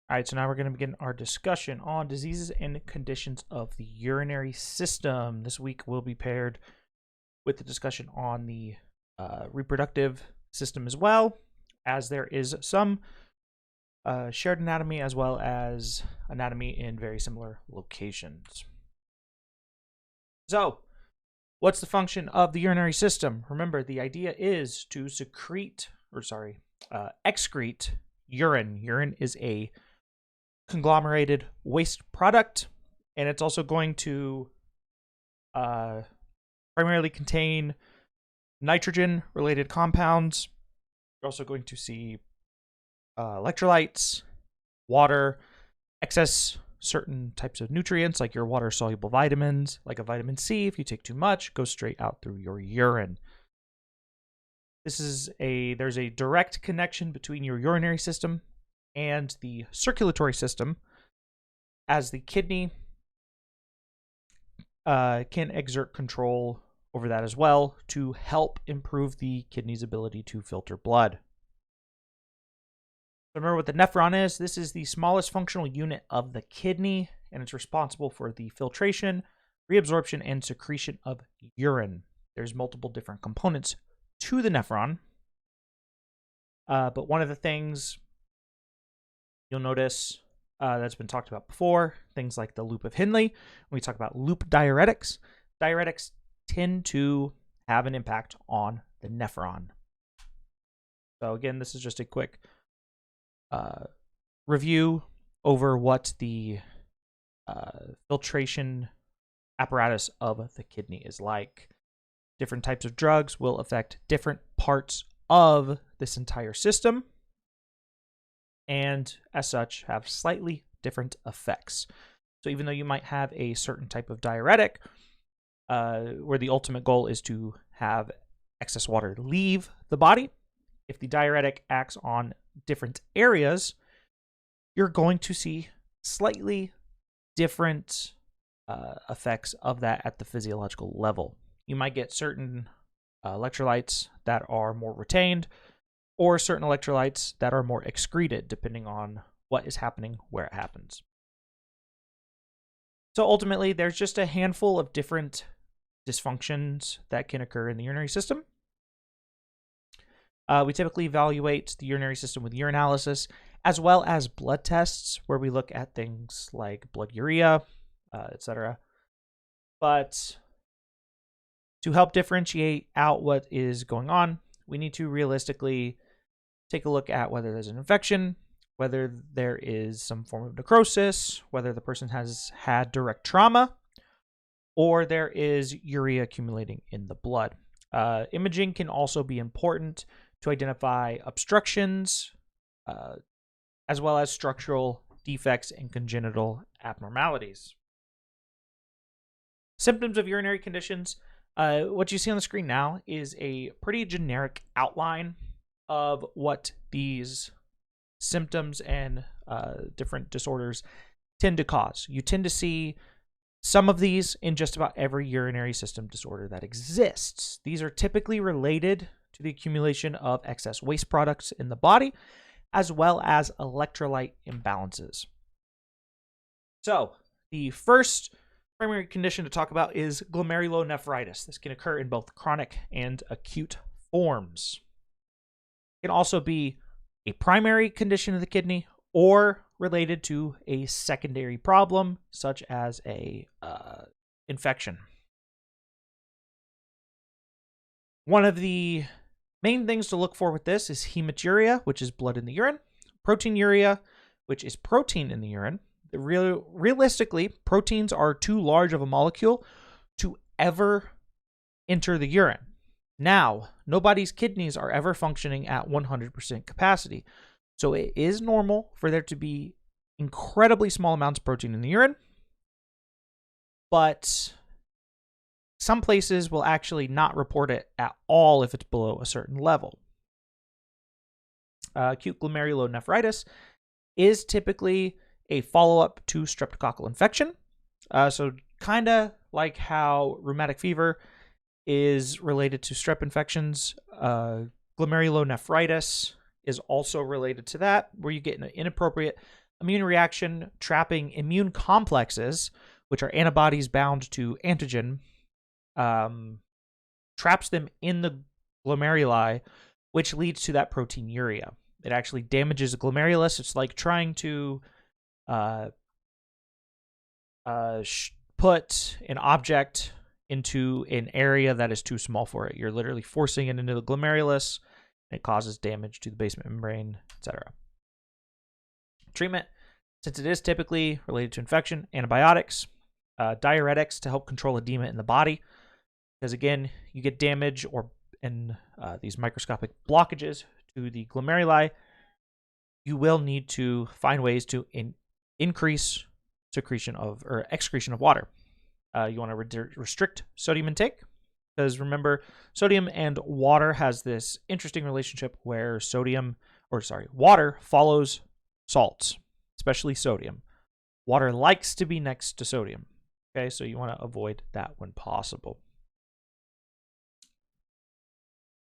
All right, so now we're going to begin our discussion on diseases and conditions of the urinary system. This week will be paired with the discussion on the reproductive system as well, as there is some shared anatomy as well as anatomy in very similar locations. So, what's the function of the urinary system? Remember, the idea is to excrete urine. Urine is a conglomerated waste product, and it's also going to primarily contain nitrogen related compounds. You're also going to see electrolytes, water, excess certain types of nutrients like your water soluble vitamins, like a vitamin C. If you take too much, goes straight out through your urine. There's a direct connection between your urinary system and the circulatory system, as the kidney can exert control over that as well to help improve the kidney's ability to filter blood. Remember what the nephron is. This is the smallest functional unit of the kidney, and it's responsible for the filtration, reabsorption, and secretion of urine. There's multiple different components to the nephron, but one of the things you'll notice that's been talked about before, things like the loop of Henle. When we talk about loop diuretics, diuretics tend to have an impact on the nephron. So again, this is just a quick review over what the filtration apparatus of the kidney is like. Different types of drugs will affect different parts of this entire system, and as such have slightly different effects. So even though you might have a certain type of diuretic where the ultimate goal is to have excess water leave the body, if the diuretic acts on different areas, you're going to see slightly different effects of that at the physiological level. You might get certain electrolytes that are more retained, or certain electrolytes that are more excreted, depending on what is happening where it happens. So ultimately, there's just a handful of different dysfunctions that can occur in the urinary system. We typically evaluate the urinary system with urinalysis, as well as blood tests, where we look at things like blood urea, etc. But to help differentiate out what is going on, we need to realistically take a look at whether there's an infection, whether there is some form of necrosis, whether the person has had direct trauma, or there is urea accumulating in the blood. Imaging can also be important to identify obstructions, as well as structural defects and congenital abnormalities. Symptoms of urinary conditions. What you see on the screen now is a pretty generic outline of what these symptoms and different disorders tend to cause. You tend to see some of these in just about every urinary system disorder that exists. These are typically related to the accumulation of excess waste products in the body, as well as electrolyte imbalances. So, the first primary condition to talk about is glomerulonephritis. This can occur in both chronic and acute forms. It can also be a primary condition of the kidney or related to a secondary problem, such as a infection. One of the main things to look for with this is hematuria, which is blood in the urine, proteinuria, which is protein in the urine. Realistically, proteins are too large of a molecule to ever enter the urine. Now, nobody's kidneys are ever functioning at 100% capacity. So it is normal for there to be incredibly small amounts of protein in the urine, but some places will actually not report it at all if it's below a certain level. Acute glomerulonephritis is typically a follow-up to streptococcal infection. So kind of like how rheumatic fever is related to strep infections, glomerulonephritis is also related to that, where you get an inappropriate immune reaction trapping immune complexes, which are antibodies bound to antigen, traps them in the glomeruli, which leads to that proteinuria. It actually damages the glomerulus. It's like trying to put an object into an area that is too small for it. You're literally forcing it into the glomerulus, and it causes damage to the basement membrane, etc. Treatment, since it is typically related to infection, antibiotics, diuretics to help control edema in the body, because again, you get damage in these microscopic blockages to the glomeruli. You will need to find ways to increase excretion of water. You want to restrict sodium intake, because remember, sodium and water has this interesting relationship where water follows salts, especially sodium. Water likes to be next to sodium. Okay, so you want to avoid that when possible.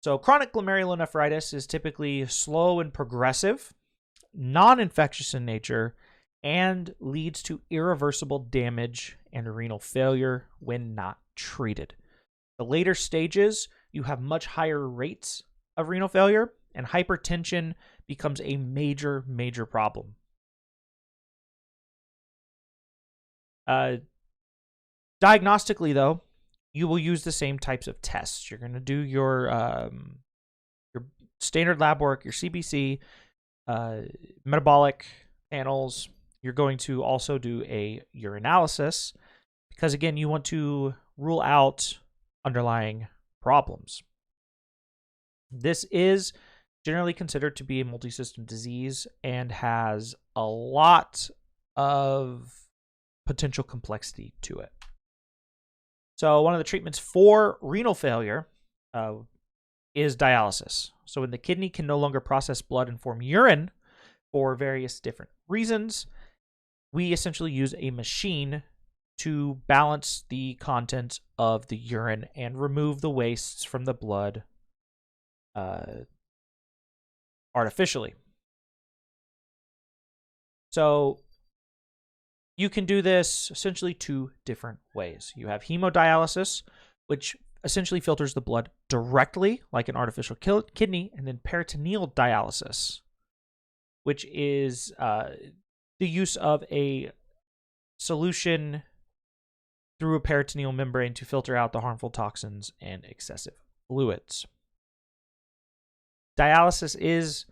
So chronic glomerulonephritis is typically slow and progressive, non-infectious in nature, and leads to irreversible damage and renal failure when not treated. The later stages, you have much higher rates of renal failure, and hypertension becomes a major, major problem. Diagnostically, though, you will use the same types of tests. You're going to do your standard lab work, your CBC, metabolic panels. You're going to also do a urinalysis because, again, you want to rule out underlying problems. This is generally considered to be a multisystem disease and has a lot of potential complexity to it. So one of the treatments for renal failure is dialysis. So when the kidney can no longer process blood and form urine for various different reasons, we essentially use a machine to balance the contents of the urine and remove the wastes from the blood artificially. So you can do this essentially two different ways. You have hemodialysis, which essentially filters the blood directly like an artificial kidney, and then peritoneal dialysis, which is the use of a solution through a peritoneal membrane to filter out the harmful toxins and excessive fluids. Dialysis is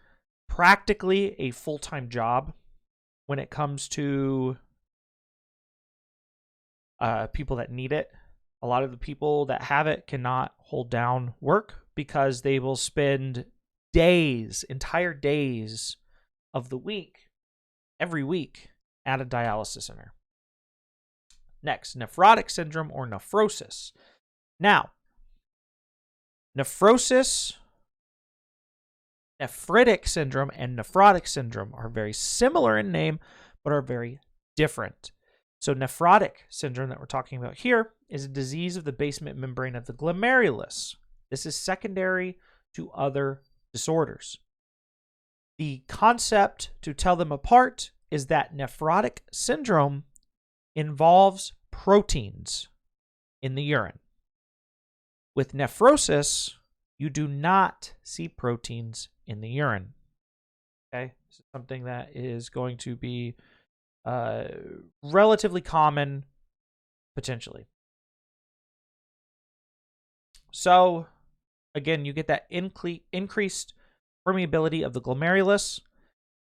practically a full-time job when it comes to people that need it. A lot of the people that have it cannot hold down work because they will spend days, entire days of the week, every week, at a dialysis center. Next, nephrotic syndrome or nephrosis. Now, nephritic syndrome and nephrotic syndrome are very similar in name, but are very different. So nephrotic syndrome that we're talking about here is a disease of the basement membrane of the glomerulus. This is secondary to other disorders. The concept to tell them apart is that nephrotic syndrome involves proteins in the urine. With nephrosis, you do not see proteins in the urine. Okay, this is something that is going to be relatively common, potentially. So, again, you get that increased permeability of the glomerulus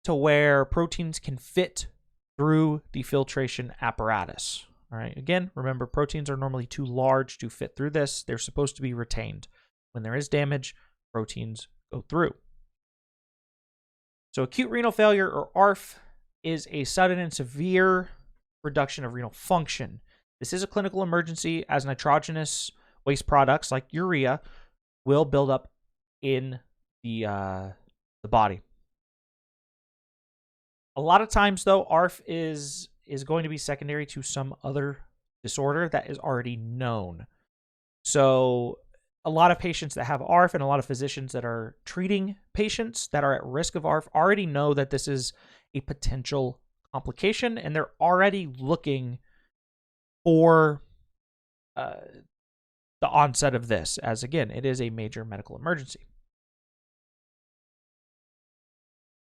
to where proteins can fit through the filtration apparatus. All right. Again, remember, proteins are normally too large to fit through this. They're supposed to be retained. When there is damage, proteins go through. So acute renal failure, or ARF, is a sudden and severe reduction of renal function. This is a clinical emergency as nitrogenous waste products like urea will build up in the body. A lot of times, though, ARF is going to be secondary to some other disorder that is already known. So a lot of patients that have ARF and a lot of physicians that are treating patients that are at risk of ARF already know that this is a potential complication, and they're already looking for the onset of this, as again, it is a major medical emergency.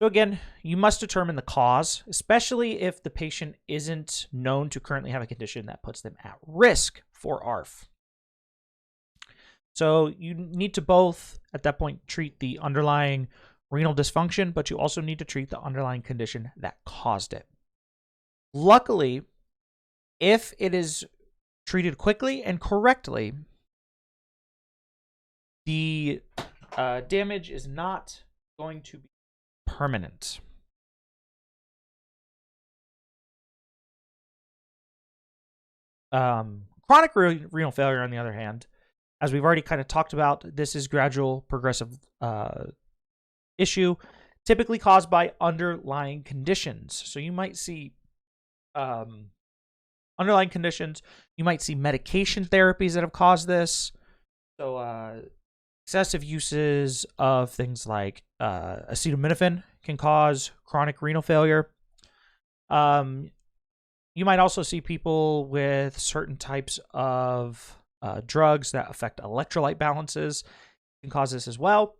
So again, you must determine the cause, especially if the patient isn't known to currently have a condition that puts them at risk for ARF. So you need to both, at that point, treat the underlying renal dysfunction, but you also need to treat the underlying condition that caused it. Luckily, if it is treated quickly and correctly, the damage is not going to be permanent. Chronic renal failure, on the other hand, as we've already kind of talked about, this is gradual progressive issue, typically caused by underlying conditions. So you might see underlying conditions. You might see medication therapies that have caused this. So excessive uses of things like acetaminophen can cause chronic renal failure. You might also see people with certain types of drugs that affect electrolyte balances can cause this as well.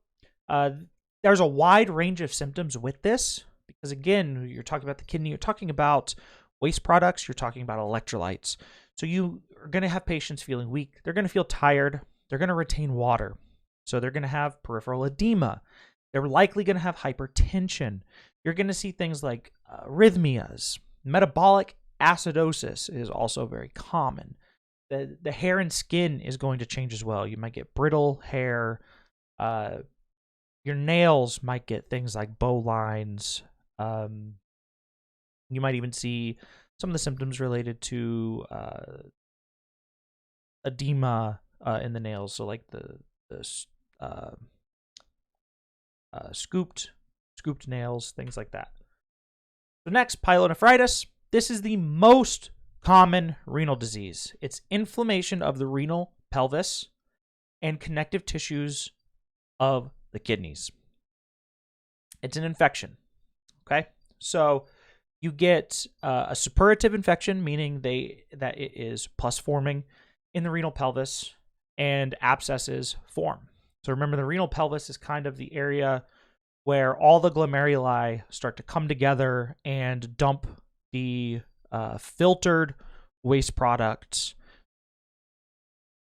There's a wide range of symptoms with this because, again, you're talking about the kidney, you're talking about waste products, you're talking about electrolytes. So you are going to have patients feeling weak. They're going to feel tired. They're going to retain water. So they're going to have peripheral edema. They're likely going to have hypertension. You're going to see things like arrhythmias. Metabolic acidosis is also very common. The hair and skin is going to change as well. You might get brittle hair. Your nails might get things like bowlines. You might even see some of the symptoms related to edema in the nails. So like the scooped nails, things like that. So next, pyelonephritis. This is the most common renal disease. It's inflammation of the renal pelvis and connective tissues of the kidneys. It's an infection. Okay, so you get a suppurative infection, meaning that it is pus forming in the renal pelvis, and abscesses form. So remember, the renal pelvis is kind of the area where all the glomeruli start to come together and dump the filtered waste products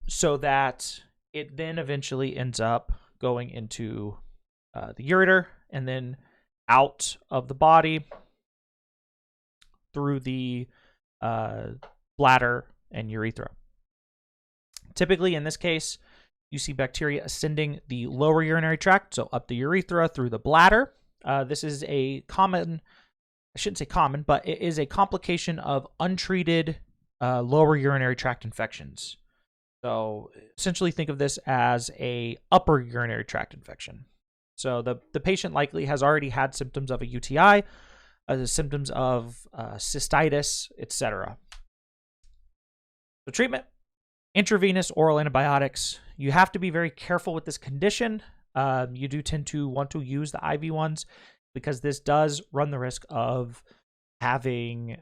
so that it then eventually ends up going into the ureter and then out of the body through the bladder and urethra. Typically, in this case, you see bacteria ascending the lower urinary tract, so up the urethra through the bladder. This is a common, I shouldn't say common, but it is a complication of untreated lower urinary tract infections. So essentially think of this as a upper urinary tract infection. So the patient likely has already had symptoms of a UTI, the symptoms of cystitis, etc. So treatment, intravenous oral antibiotics. You have to be very careful with this condition. You do tend to want to use the IV ones because this does run the risk of having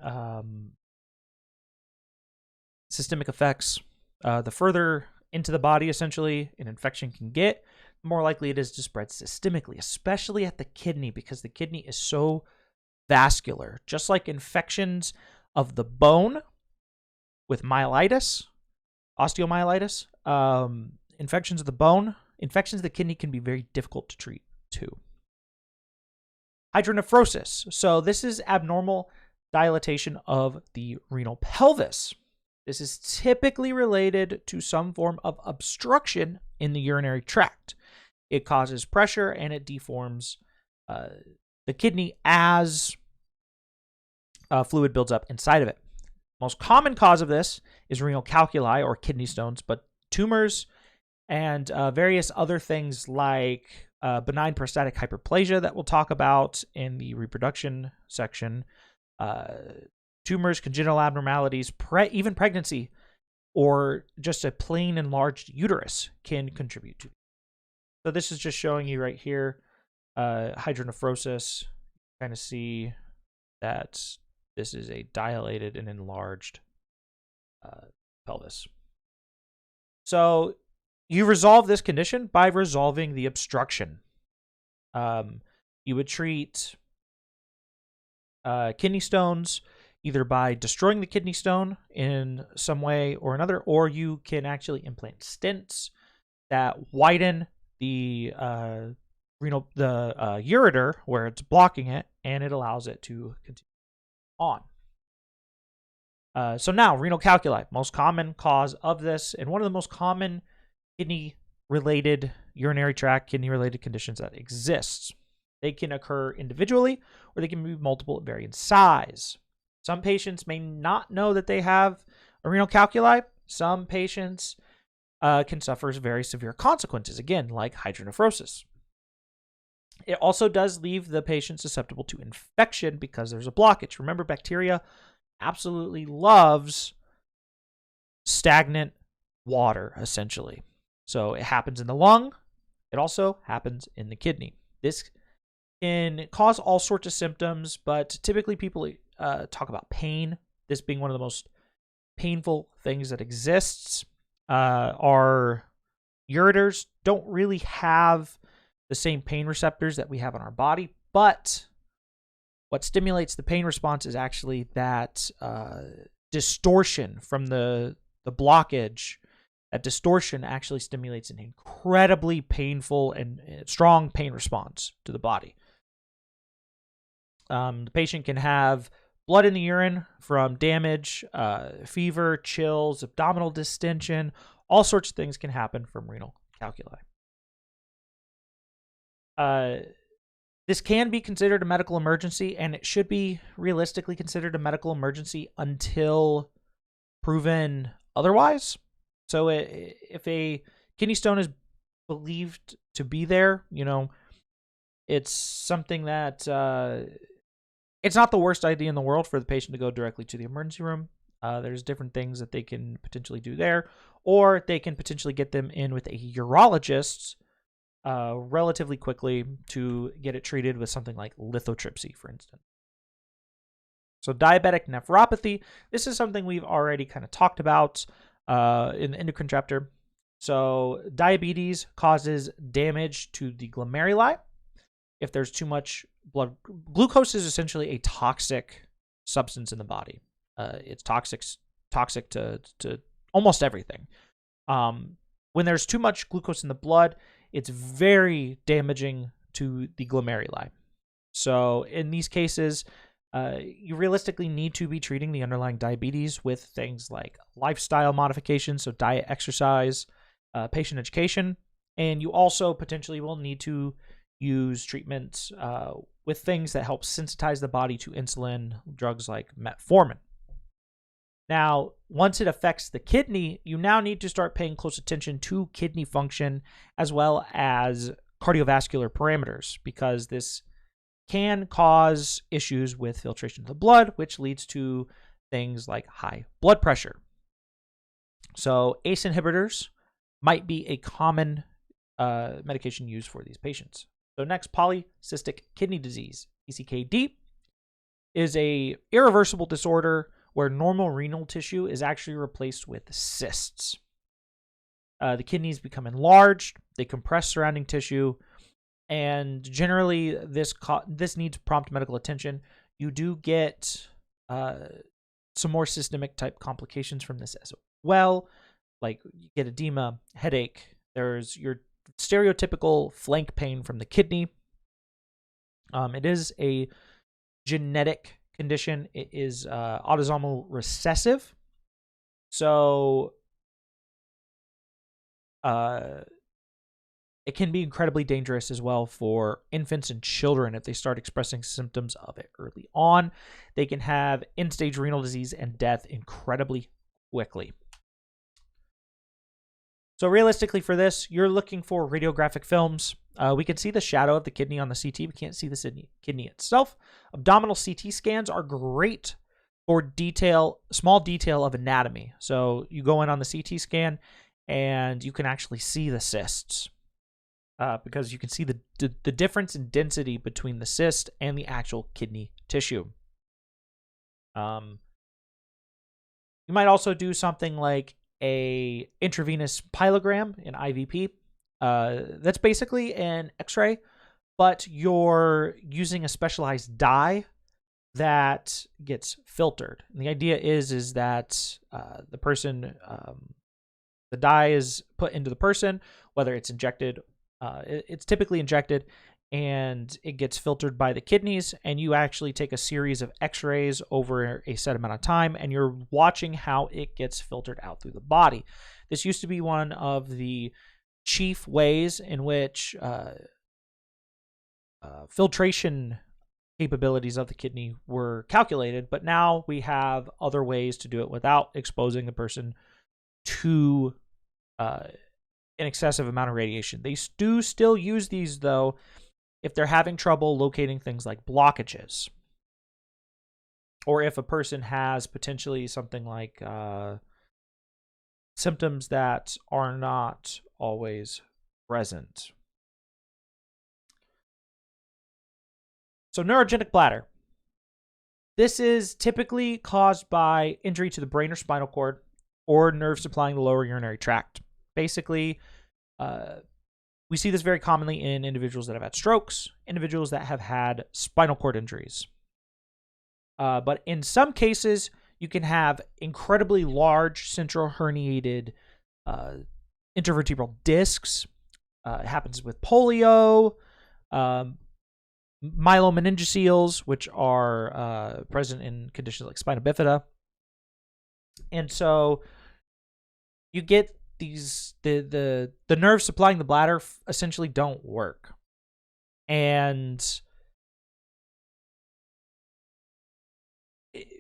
systemic effects. The further into the body, essentially, an infection can get, the more likely it is to spread systemically, especially at the kidney, because the kidney is so vascular. Just like infections of the bone with myelitis, osteomyelitis, infections of the bone, infections of the kidney can be very difficult to treat too. Hydronephrosis. So this is abnormal dilatation of the renal pelvis. This is typically related to some form of obstruction in the urinary tract. It causes pressure and it deforms the kidney as fluid builds up inside of it. Most common cause of this is renal calculi or kidney stones, but tumors and various other things like benign prostatic hyperplasia that we'll talk about in the reproduction section, tumors, congenital abnormalities, even pregnancy, or just a plain enlarged uterus can contribute to. So this is just showing you right here, hydronephrosis. Kind of see that this is a dilated and enlarged pelvis. So you resolve this condition by resolving the obstruction. You would treat kidney stones either by destroying the kidney stone in some way or another, or you can actually implant stents that widen the ureter where it's blocking it, and it allows it to continue on. So now, renal calculi, most common cause of this, and one of the most common kidney-related, urinary tract, kidney-related conditions that exists. They can occur individually, or they can be multiple at varying size. Some patients may not know that they have a renal calculi. Some patients can suffer very severe consequences, again, like hydronephrosis. It also does leave the patient susceptible to infection because there's a blockage. Remember, bacteria absolutely loves stagnant water, essentially. So it happens in the lung. It also happens in the kidney. This can cause all sorts of symptoms, but typically people talk about pain. This being one of the most painful things that exists. Our ureters don't really have the same pain receptors that we have on our body, but what stimulates the pain response is actually that distortion from the blockage. That distortion actually stimulates an incredibly painful and strong pain response to the body. The patient can have blood in the urine from damage, fever, chills, abdominal distension. All sorts of things can happen from renal calculi. This can be considered a medical emergency, and it should be realistically considered a medical emergency until proven otherwise. So if a kidney stone is believed to be there, it's something that it's not the worst idea in the world for the patient to go directly to the emergency room. There's different things that they can potentially do there, or they can potentially get them in with a urologist relatively quickly to get it treated with something like lithotripsy, for instance. So diabetic nephropathy, this is something we've already kind of talked about in the endocrine chapter. So diabetes causes damage to the glomeruli. If there's too much blood, glucose is essentially a toxic substance in the body. It's toxic to almost everything. When there's too much glucose in the blood, it's very damaging to the glomeruli. So in these cases, you realistically need to be treating the underlying diabetes with things like lifestyle modifications, so diet, exercise, patient education, and you also potentially will need to use treatments with things that help sensitize the body to insulin, drugs like metformin. Now, once it affects the kidney, you now need to start paying close attention to kidney function as well as cardiovascular parameters, because this can cause issues with filtration of the blood, which leads to things like high blood pressure. So ACE inhibitors might be a common medication used for these patients. So next, polycystic kidney disease, PCKD, is a irreversible disorder where normal renal tissue is actually replaced with cysts. The kidneys become enlarged, they compress surrounding tissue, and generally this needs prompt medical attention. You do get some more systemic type complications from this as well, like you get edema, headache. There's your stereotypical flank pain from the kidney. It is a genetic condition. It is autosomal recessive. So it can be incredibly dangerous as well for infants and children if they start expressing symptoms of it early on. They can have end-stage renal disease and death incredibly quickly. So realistically for this, you're looking for radiographic films. We can see the shadow of the kidney on the CT. We can't see the kidney itself. Abdominal CT scans are great for small detail of anatomy. So you go in on the CT scan and you can actually see the cysts because you can see the difference in density between the cyst and the actual kidney tissue. You might also do something like a intravenous pyelogram, an IVP. That's basically an X-ray, but you're using a specialized dye that gets filtered. And the idea is that the person, the dye is put into the person, whether it's injected, it's typically injected, and it gets filtered by the kidneys, and you actually take a series of X-rays over a set amount of time, and you're watching how it gets filtered out through the body. This used to be one of the chief ways in which filtration capabilities of the kidney were calculated, but now we have other ways to do it without exposing the person to an excessive amount of radiation. They do still use these, though, if they're having trouble locating things like blockages, or if a person has potentially something like symptoms that are not always present. So neurogenic bladder. This is typically caused by injury to the brain or spinal cord or nerve supplying the lower urinary tract. Basically, we see this very commonly in individuals that have had strokes, individuals that have had spinal cord injuries. But in some cases, you can have incredibly large central herniated intervertebral discs. It happens with polio, myelomeningocele, which are present in conditions like spina bifida. And so you get these, the nerves supplying the bladder essentially don't work. And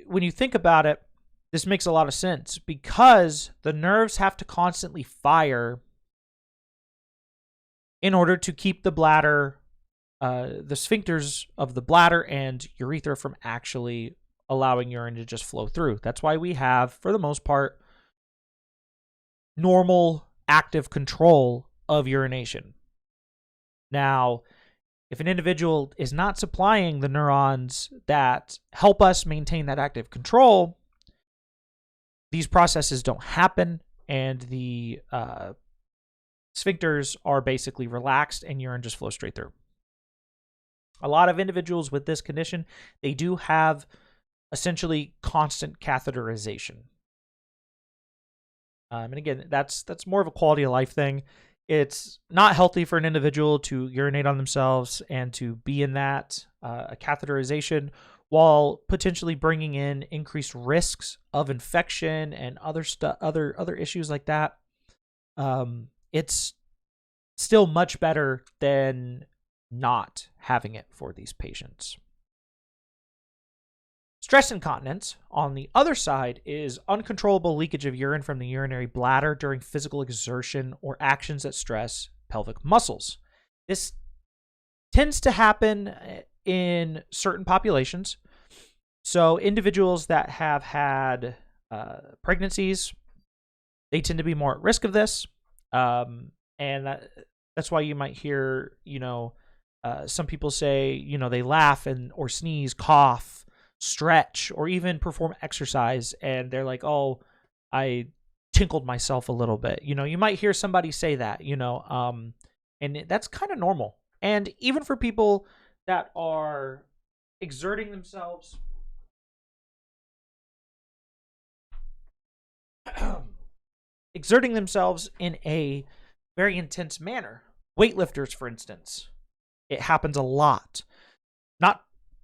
when you think about it, this makes a lot of sense because the nerves have to constantly fire in order to keep the bladder, the sphincters of the bladder and urethra from actually allowing urine to just flow through. That's why we have, for the most part, normal active control of urination. Now, if an individual is not supplying the neurons that help us maintain that active control, these processes don't happen, and the sphincters are basically relaxed and urine just flows straight through. A lot of individuals with this condition, they do have essentially constant catheterization. And again, that's more of a quality of life thing. It's not healthy for an individual to urinate on themselves and to be in that a catheterization while potentially bringing in increased risks of infection and other issues like that. It's still much better than not having it for these patients. Stress incontinence, on the other side, is uncontrollable leakage of urine from the urinary bladder during physical exertion or actions that stress pelvic muscles. This tends to happen in certain populations. So individuals that have had pregnancies, they tend to be more at risk of this. And that's why you might hear, some people say, they laugh or sneeze, cough, stretch, or even perform exercise, and they're like, oh, I tinkled myself a little bit. You might hear somebody say that, and that's kind of normal. And even for people that are exerting themselves in a very intense manner, weightlifters, for instance, it happens a lot.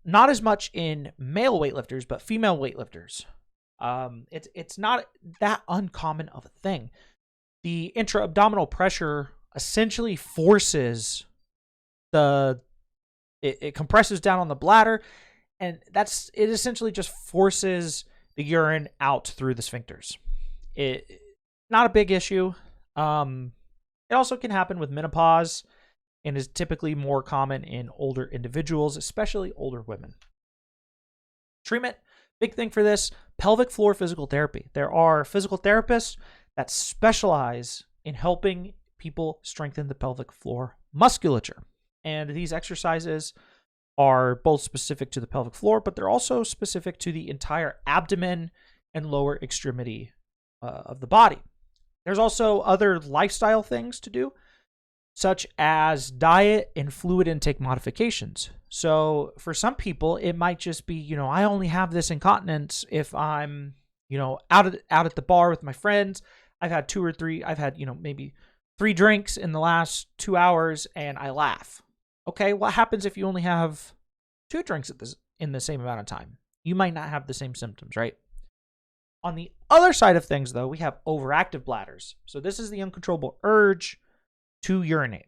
Not as much in male weightlifters, but female weightlifters. It's not that uncommon of a thing. The intra-abdominal pressure essentially forces it compresses down on the bladder, and it essentially just forces the urine out through the sphincters. Not a big issue. It also can happen with menopause, and is typically more common in older individuals, especially older women. Treatment, big thing for this, pelvic floor physical therapy. There are physical therapists that specialize in helping people strengthen the pelvic floor musculature. And these exercises are both specific to the pelvic floor, but they're also specific to the entire abdomen and lower extremity of the body. There's also other lifestyle things to do, such as diet and fluid intake modifications. So for some people, it might just be, I only have this incontinence if I'm, out at the bar with my friends. I've had maybe 3 drinks in the last 2 hours and I laugh. Okay, what happens if you only have 2 drinks in the same amount of time? You might not have the same symptoms, right? On the other side of things, though, we have overactive bladders. So this is the uncontrollable urge to urinate.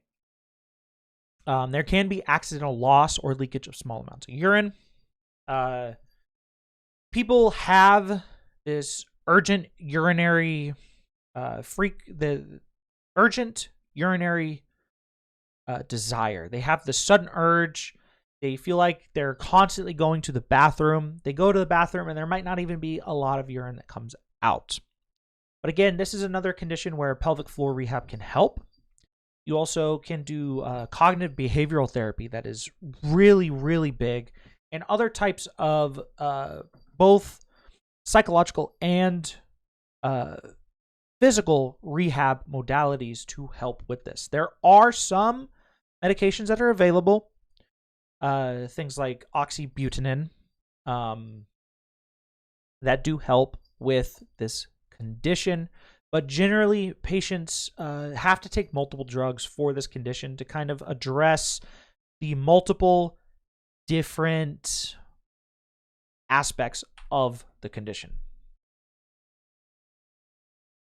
There can be accidental loss or leakage of small amounts of urine. People have this urgent urinary desire. They have the sudden urge. They feel like they're constantly going to the bathroom. They go to the bathroom and there might not even be a lot of urine that comes out. But again, this is another condition where pelvic floor rehab can help. You also can do cognitive behavioral therapy that is really, really big, and other types of both psychological and physical rehab modalities to help with this. There are some medications that are available, things like oxybutynin, that do help with this condition. But generally, patients have to take multiple drugs for this condition to kind of address the multiple different aspects of the condition.